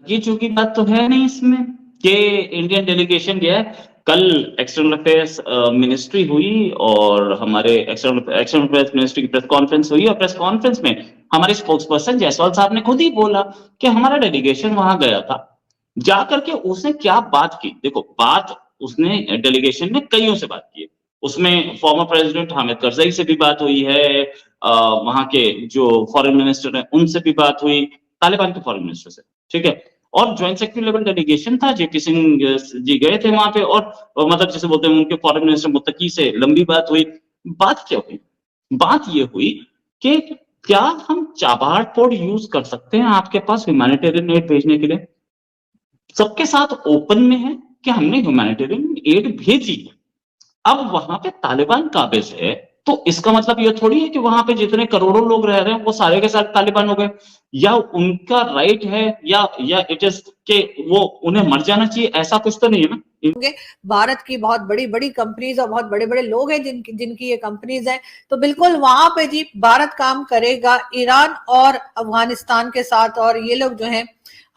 ये चूंकि बात तो है नहीं इसमें कि इंडियन डेलीगेशन गया है। कल एक्सटर्नल अफेयर्स मिनिस्ट्री हुई और हमारे एक्सटर्नल अफेयर्स मिनिस्ट्री की प्रेस कॉन्फ्रेंस हुई और प्रेस कॉन्फ्रेंस में हमारे स्पोक्स पर्सन जायसवाल साहब ने खुद ही बोला कि हमारा डेलीगेशन वहां गया था। जाकर के उसने क्या बात की, देखो बात उसने डेलीगेशन ने कईयों से बात की। उसमें फॉर्मर प्रेसिडेंट हामिद करजई से भी बात हुई है, वहां के जो फॉरेन मिनिस्टर हैं उनसे भी बात हुई, तालिबान के फॉरेन मिनिस्टर से, ठीक है। और ज्वाइंट सेक्रेटरी लेवल डेलीगेशन था, जेपी सिंह जी गए थे वहां पे और मतलब जैसे बोलते हैं उनके फॉरेन मिनिस्टर मुत्तकी से लंबी बात हुई। बात क्या हुई? बात ये हुई कि क्या हम चाबहार पोर्ट यूज कर सकते हैं आपके पास ह्यूमैनिटेरियन एड भेजने के लिए? सबके साथ ओपन में है कि हमने ह्यूमैनिटेरियन एड भेजी। अब वहां पे तालिबान काबिज है तो इसका मतलब ये थोड़ी है कि वहां पे जितने करोड़ों लोग रह रहे हैं वो सारे के सारे तालिबान हो गए, या उनका राइट है या इट इज कि वो उन्हें मर जाना चाहिए, ऐसा कुछ तो नहीं है ना। भारत की बहुत बड़ी बड़ी कंपनीज और बहुत बड़े बड़े लोग हैं जिनकी ये कंपनीज हैं, तो बिल्कुल वहां पे जी भारत काम करेगा ईरान और अफगानिस्तान के साथ, और ये लोग जो हैं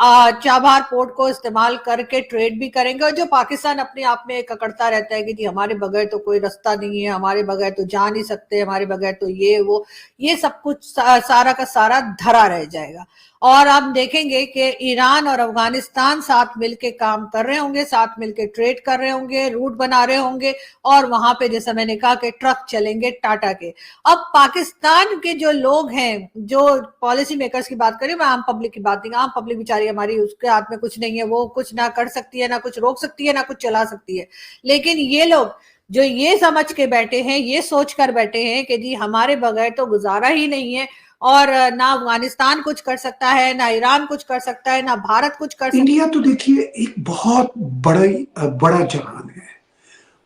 चाबहार पोर्ट को इस्तेमाल करके ट्रेड भी करेंगे। और जो पाकिस्तान अपने आप में ककड़ता रहता है कि जी हमारे बगैर तो कोई रास्ता नहीं है, हमारे बगैर तो जा नहीं सकते, हमारे बगैर तो ये वो, ये सब कुछ सारा का सारा धरा रह जाएगा। और आप देखेंगे कि ईरान और अफगानिस्तान साथ मिलके काम कर रहे होंगे, साथ मिलके ट्रेड कर रहे होंगे, रूट बना रहे होंगे, और वहां पे जैसा मैंने कहा कि ट्रक चलेंगे टाटा के। अब पाकिस्तान के जो लोग हैं, जो पॉलिसी मेकर्स की बात करें, मैं आम पब्लिक की बात नहीं, आम पब्लिक बेचारी हमारी उसके हाथ में कुछ नहीं है, वो कुछ ना कर सकती है, ना कुछ रोक सकती है, ना कुछ चला सकती है। लेकिन ये लोग जो ये समझ के बैठे हैं, ये सोच कर बैठे हैं कि जी हमारे बगैर तो गुजारा ही नहीं है, और ना अफगानिस्तान कुछ कर सकता है, ना ईरान कुछ कर सकता है, ना भारत कुछ कर सकता है। इंडिया तो देखिए एक बहुत बड़ा जहान है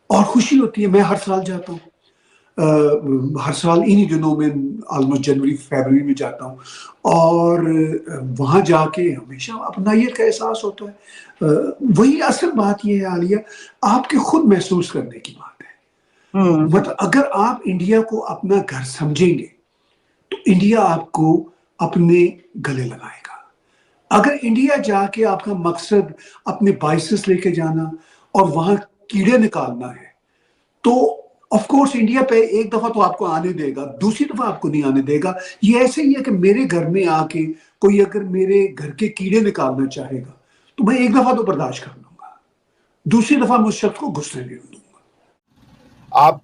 और खुशी होती है। मैं हर साल जाता हूँ, हर साल इन्हीं दिनों में ऑलमोस्ट जनवरी फरवरी में जाता हूँ, और वहां जाके हमेशा अपनाइयत का एहसास होता है। वही असल बात ये है आलिया, आपके खुद महसूस करने की बात है। मतलब अगर आप इंडिया को अपना घर समझेंगे तो इंडिया आपको अपने गले लगाएगा। अगर इंडिया जाके आपका मकसद अपने बाइसेस लेके जाना और वहां कीड़े निकालना है, तो ऑफ कोर्स इंडिया पे एक दफा तो आपको आने देगा, दूसरी दफा आपको नहीं आने देगा। ये ऐसे ही है कि मेरे घर में आके कोई अगर मेरे घर के कीड़े निकालना चाहेगा तो मैं एक दफा तो बर्दाश्त कर लूंगा, दूसरी दफा मैं उस शख्स को गुस्से नहीं दूंगा। आप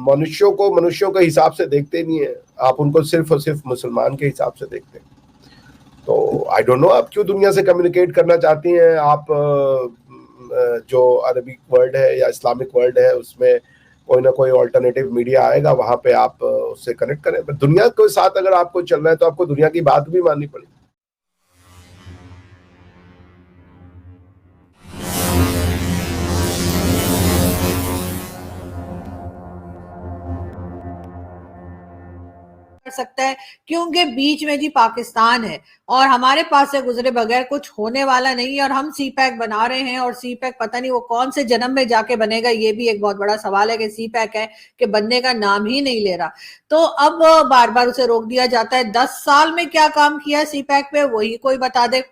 मनुष्यों को मनुष्यों के हिसाब से देखते नहीं है, आप उनको सिर्फ और सिर्फ मुसलमान के हिसाब से देखते हैं। तो आई डोंट नो आप क्यों दुनिया से कम्युनिकेट करना चाहती हैं। आप जो अरबिक वर्ल्ड है या इस्लामिक वर्ल्ड है उसमें कोई ना कोई ऑल्टरनेटिव मीडिया आएगा, वहां पे आप उससे कनेक्ट करें। दुनिया के साथ अगर आपको चलना है तो आपको दुनिया की बात भी माननी पड़ेगी। कर सकता है, क्योंकि बीच में जी पाकिस्तान है और हमारे पास से गुजरे बगैर कुछ होने वाला नहीं है। और हम सी पैक बना रहे हैं, और सी पैक पता नहीं वो कौन से जन्म में जाके बनेगा, ये भी एक बहुत बड़ा सवाल है कि सी पैक है कि बनने का नाम ही नहीं ले रहा। तो अब बार बार उसे रोक दिया जाता है। 10 साल में क्या काम किया है सी पैक पे, वही कोई बता दे।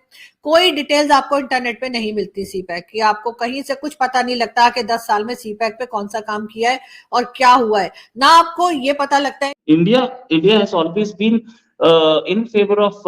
कोई डिटेल्स आपको इंटरनेट पे नहीं मिलती सी पैक की, आपको कहीं से कुछ पता नहीं लगता कि 10 साल में सी पैक पे कौन सा काम किया है और क्या हुआ है, ना आपको ये पता लगता है। India has always been in favour of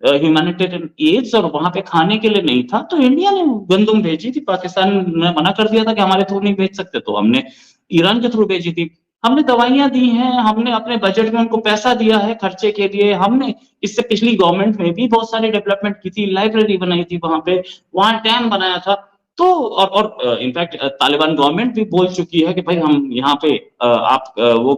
humanitarian aids, और वहां पे खाने के लिए नहीं था तो इंडिया ने गंदुम भेजी थी। पाकिस्तान ने मना कर दिया था कि हमारे थ्रू नहीं भेज सकते, तो हमने ईरान के थ्रू भेजी थी। हमने दवाइयां दी हैं, हमने अपने बजट में उनको पैसा दिया है खर्चे के लिए। हमने इससे पिछली गवर्नमेंट में भी बहुत सारी डेवलपमेंट की थी, लाइब्रेरी बनाई थी वहां पे, वहां डैम बनाया था। तो और इनफैक्ट तालिबान गवर्नमेंट भी बोल चुकी है कि भाई हम यहाँ पे आप वो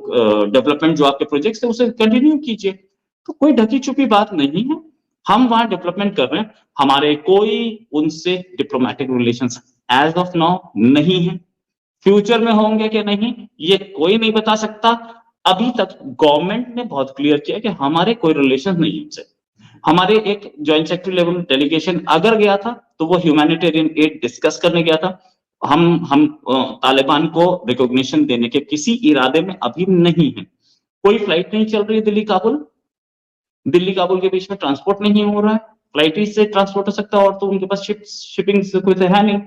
डेवलपमेंट जो आपके प्रोजेक्ट्स है उसे कंटिन्यू कीजिए। तो कोई ढकी छुपी बात नहीं है, हम वहां डेवलपमेंट कर रहे हैं। हमारे कोई उनसे diplomatic relations as of now नहीं है। फ्यूचर में होंगे कि नहीं ये कोई नहीं बता सकता। अभी तक गवर्नमेंट ने बहुत क्लियर किया कि हमारे कोई रिलेशन नहीं है उनसे। हमारे एक ज्वाइंट सेक्रेटरी लेवल डेलीगेशन अगर गया था तो वो ह्यूमैनिटेरियन एड डिस्कस करने गया था। हम तालिबान को रिकॉग्निशन देने के किसी इरादे में अभी नहीं है। कोई फ्लाइट नहीं चल रही है दिल्ली काबुल के बीच में ट्रांसपोर्ट नहीं हो रहा है। फ्लाइट ही से ट्रांसपोर्ट हो सकता है, और तो उनके पास शिपिंग से कोई है नहीं।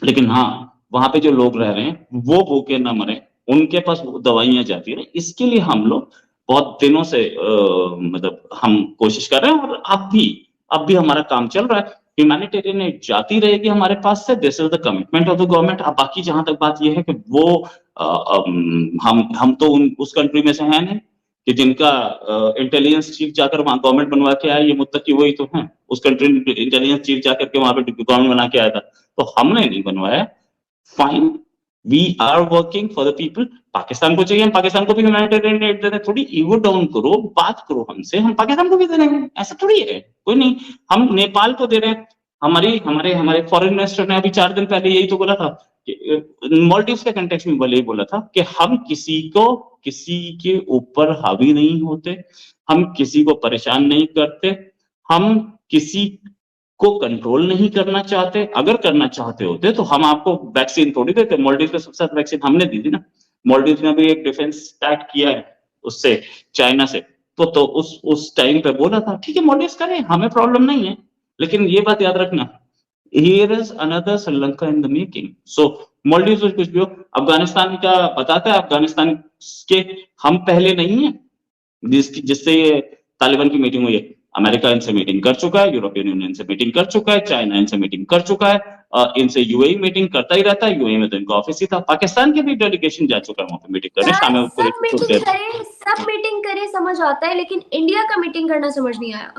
लेकिन हाँ, वहां पे जो लोग रह रहे हैं वो भूखे ना मरे, उनके पास दवाइयां जाती है। इसके लिए हम लोग बहुत दिनों से मतलब हम कोशिश कर रहे हैं, और अब भी हमारा काम चल रहा है। ह्यूमैनिटेरियन एड जाती रहेगी हमारे पास से, this is the commitment of the government. अब बाकी जहां तक बात यह है कि वो हम तो उस कंट्री में से है नहीं कि जिनका इंटेलिजेंस चीफ जाकर वहां गवर्नमेंट बनवा के आया। ये मुत्तकी वही तो है, उस कंट्री इंटेलिजेंस चीफ जाकर के वहां पे गवर्नमेंट बना के आया था, तो हमने नहीं बनवाया। Fine, we are working for the people. Pakistan को चाहिए, हम पाकिस्तान को भी ह्यूमैनिटेरियन एड दे रहे हैं। थोड़ी ईगो डाउन करो, बात करो हमसे, हम पाकिस्तान को भी दे रहे हैं, ऐसा थोड़ी है, कोई नहीं। हम नेपाल को दे रहे हैं। हमारे फॉरेन मिनिस्टर ने अभी 4 दिन पहले यही तो बोला था, मॉलडीव्स के कंटेक्स्ट में भले ही बोला था कि हम किसी के ऊपर हावी नहीं होते, हम किसी को परेशान नहीं करते, हम किसी को कंट्रोल नहीं करना चाहते। अगर करना चाहते होते तो हम आपको वैक्सीन थोड़ी देते। मॉलडीव के सबसे ज्यादा वैक्सीन हमने दी थी ना। मॉलडीव ने भी एक डिफेंस स्टार्ट किया है उससे, चाइना से, तो उस टाइम पे बोला था ठीक है मॉलडीव करें, हमें प्रॉब्लम नहीं है। लेकिन ये बात याद रखना, here is another Sri Lanka in the making. So Maldive कुछ भी हो, अफगानिस्तान का बताता है, अफगानिस्तान के हम पहले नहीं है जिससे ये तालिबान की मीटिंग हुई है। अमेरिका इनसे मीटिंग कर चुका है, यूरोपियन यूनियन से मीटिंग कर चुका है, चाइना इनसे मीटिंग कर चुका है, इनसे यूएई मीटिंग करता ही रहता है। यूएई में तो इनका ऑफिस ही था। पाकिस्तान के भी डेलीगेशन जा चुका है वहां पे मीटिंग करने। शाम में सब मीटिंग करे समझ आता है, लेकिन इंडिया का मीटिंग करना समझ नहीं आया।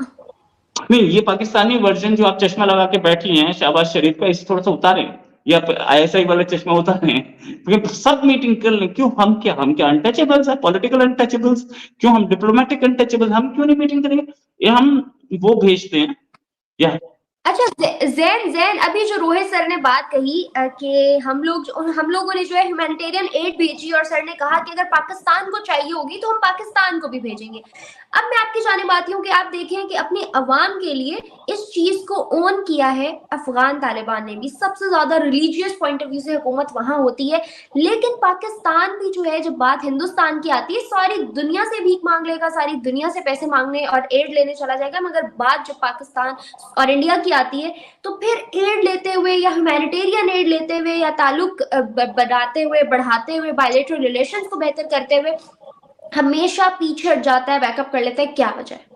नहीं, ये पाकिस्तानी वर्जन जो आप चश्मा लगा के बैठी हैं शहबाज शरीफ का, इसे थोड़ा सा उतारें, या आईएसआई वाले चश्मा उतारें, क्योंकि सब मीटिंग कर लें। क्यों हम क्या अनटचेबल्स है, पॉलिटिकल अनटचेबल्स? क्यों हम डिप्लोमेटिक अनटचेबल्स? हम क्यों नहीं मीटिंग करेंगे? ये हम वो भेजते हैं या अच्छा जैन अभी जो रोहित सर ने बात कही कि हम लोगों ने जो है ह्यूमैनिटेरियन एड भेजी, और सर ने कहा कि अगर पाकिस्तान को चाहिए होगी तो हम पाकिस्तान को भी भेजेंगे। अब मैं आपकी जानिब आती हूँ कि आप देखें कि अपनी अवाम के लिए इस चीज को ओन किया है अफगान तालिबान ने भी। सबसे ज्यादा रिलीजियस पॉइंट ऑफ व्यू से हुकूमत वहां होती है, लेकिन पाकिस्तान भी जो है, जब बात हिंदुस्तान की आती है, सारी दुनिया से भीख मांग लेगा, सारी दुनिया से पैसे मांगने और एड लेने चला जाएगा। मगर बात जब पाकिस्तान और इंडिया की आती है तो फिर एड लेते हुए या ह्यूमैनिटेरियन एड लेते हुए या ताल्लुक बढ़ाते हुए बायलैटरल रिलेशंस को बेहतर करते हुए हमेशा पीछे हट जाता है, बैकअप कर लेता है। क्या वजह है?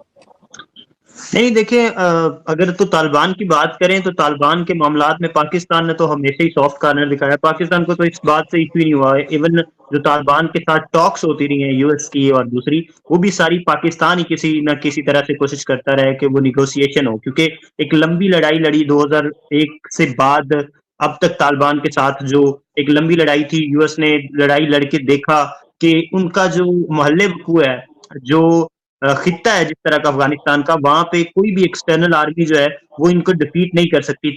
नहीं देखिए, अगर तो तालिबान की बात करें तो तालिबान के मामलात में पाकिस्तान ने तो हमेशा ही सॉफ्ट कॉर्नर दिखाया। पाकिस्तान को तो इस बात से इश्यू नहीं हुआ है। इवन जो तालिबान के साथ टॉक्स होती रही हैं यूएस की और दूसरी, वो भी सारी पाकिस्तान ही किसी न किसी तरह से कोशिश करता रहा कि वो निगोशिएशन हो, क्योंकि एक लंबी लड़ाई लड़ी 2001 से बाद अब तक तालिबान के साथ, जो एक लंबी लड़ाई थी। यूएस ने लड़ाई लड़के देखा कि उनका जो मोहल्ले वकू है, जो खित्ता है जिस तरह का अफगानिस्तान का, वहां पे कोई भी एक्सटर्नल आर्मी जो है वो इनको डिफीट नहीं कर सकती।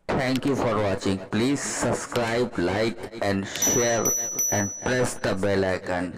Thank you for watching. Please subscribe, like and share and press the bell icon.